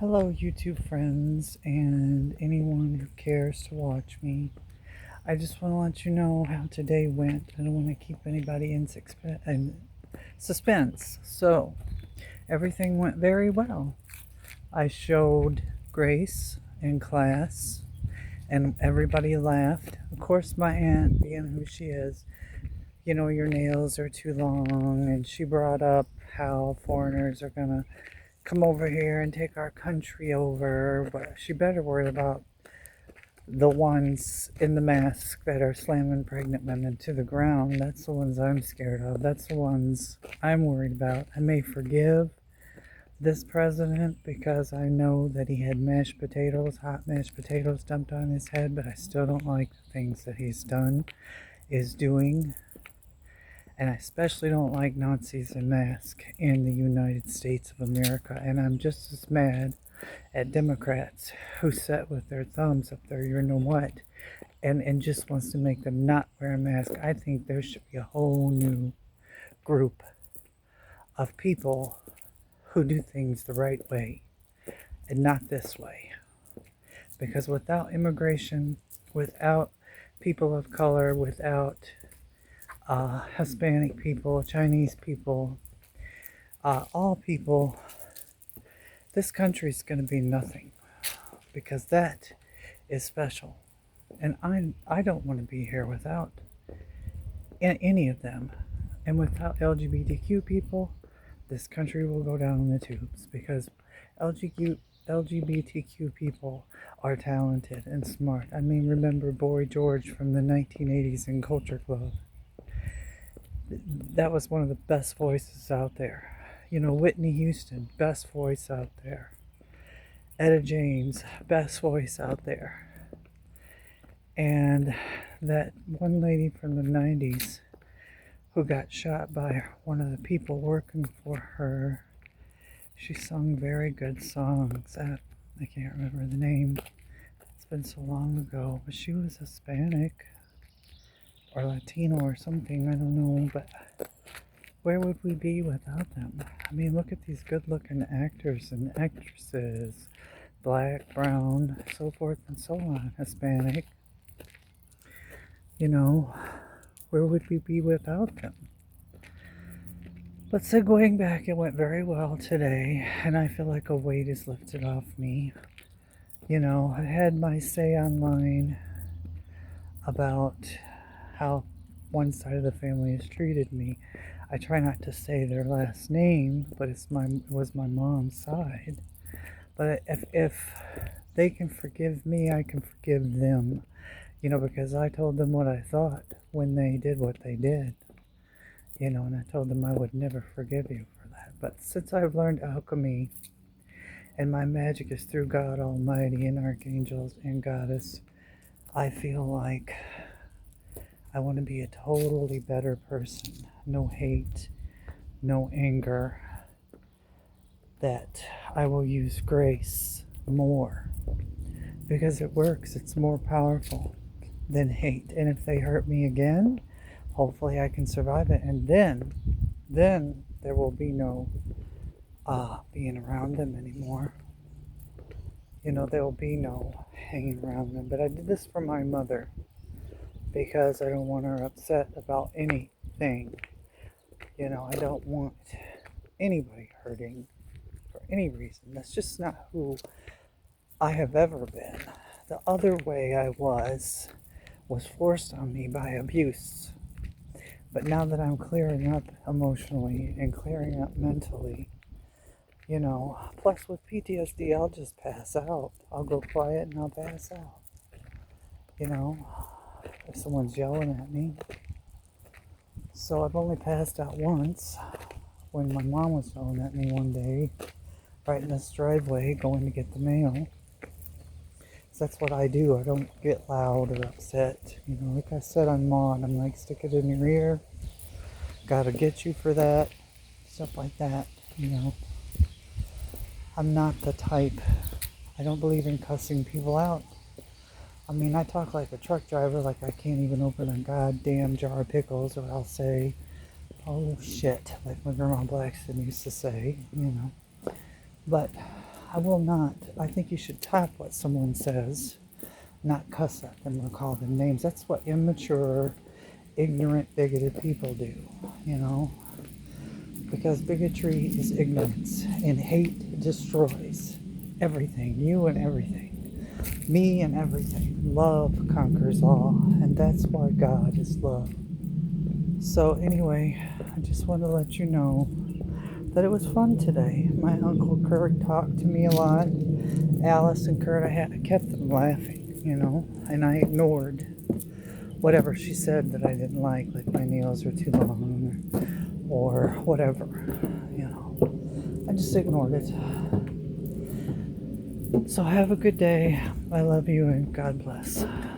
Hello, YouTube friends, and anyone who cares to watch me. I just want to let you know how today went. I don't want to keep anybody in suspense. So, everything went very well. I showed Grace in class, and everybody laughed. Of course, my aunt, being who she is, your nails are too long, and she brought up how foreigners are going to come over here and take our country over, but she better worry about the ones in the mask that are slamming pregnant women to the ground. That's the ones I'm scared of. That's the ones I'm worried about. I may forgive this president because I know that he had hot mashed potatoes dumped on his head, but I still don't like the things that he's done, is doing. And I especially don't like Nazis in masks in the United States of America. And I'm just as mad at Democrats who sit with their thumbs up there, you know what, and just wants to make them not wear a mask. I think there should be a whole new group of people who do things the right way and not this way. Because without immigration, without people of color, without Hispanic people, Chinese people, all people, this country's going to be nothing, because that is special. And I don't want to be here without any of them. And without LGBTQ people, this country will go down in the tubes, because LGBTQ people are talented and smart. I mean, remember Boy George from the 1980s in Culture Club? That was one of the best voices out there. Whitney Houston, best voice out there. Etta James, best voice out there. And that one lady from the 90s who got shot by one of the people working for her, she sung very good songs. I can't remember the name. It's been so long ago. But she was Hispanic or Latino or something. I don't know. But where would we be without them? I mean, look at these good-looking actors and actresses. Black, brown, so forth and so on. Hispanic. Where would we be without them? But segueing back, it went very well today, and I feel like a weight is lifted off me. I had my say online about how one side of the family has treated me. I try not to say their last name, but it was my mom's side. But if they can forgive me, I can forgive them. Because I told them what I thought when they did what they did. And I told them I would never forgive you for that. But since I've learned alchemy, and my magic is through God Almighty and archangels and Goddess, I feel like I want to be a totally better person. No hate, no anger. That I will use grace more. Because it works. It's more powerful than hate. And if they hurt me again, hopefully I can survive it. And then there will be no being around them anymore. There will be no hanging around them. But I did this for my mother, because I don't want her upset about anything. I don't want anybody hurting for any reason. That's just not who I have ever been. The other way I was forced on me by abuse. But now that I'm clearing up emotionally and clearing up mentally, plus with PTSD, I'll just pass out. I'll go quiet and I'll pass out. If someone's yelling at me. So I've only passed out once, when my mom was yelling at me one day, right in this driveway, going to get the mail. So that's what I do. I don't get loud or upset. Like I said on Maud, I'm like, stick it in your ear. Gotta get you for that. Stuff like that. I'm not the type. I don't believe in cussing people out. I mean, I talk like a truck driver, like I can't even open a goddamn jar of pickles, or I'll say, oh shit, like my grandma Blackston used to say, But I will not. I think you should type what someone says, not cuss at them or call them names. That's what immature, ignorant, bigoted people do, you know? Because bigotry is ignorance, and hate destroys everything, you and everything, me and everything. Love conquers all, and that's why God is love. So, anyway, I just want to let you know that it was fun today. My Uncle Kurt talked to me a lot. Alice and Kurt, I kept them laughing, you know, and I ignored whatever she said that I didn't like my nails are too long or whatever, you know. I just ignored it. So have a good day. I love you and God bless.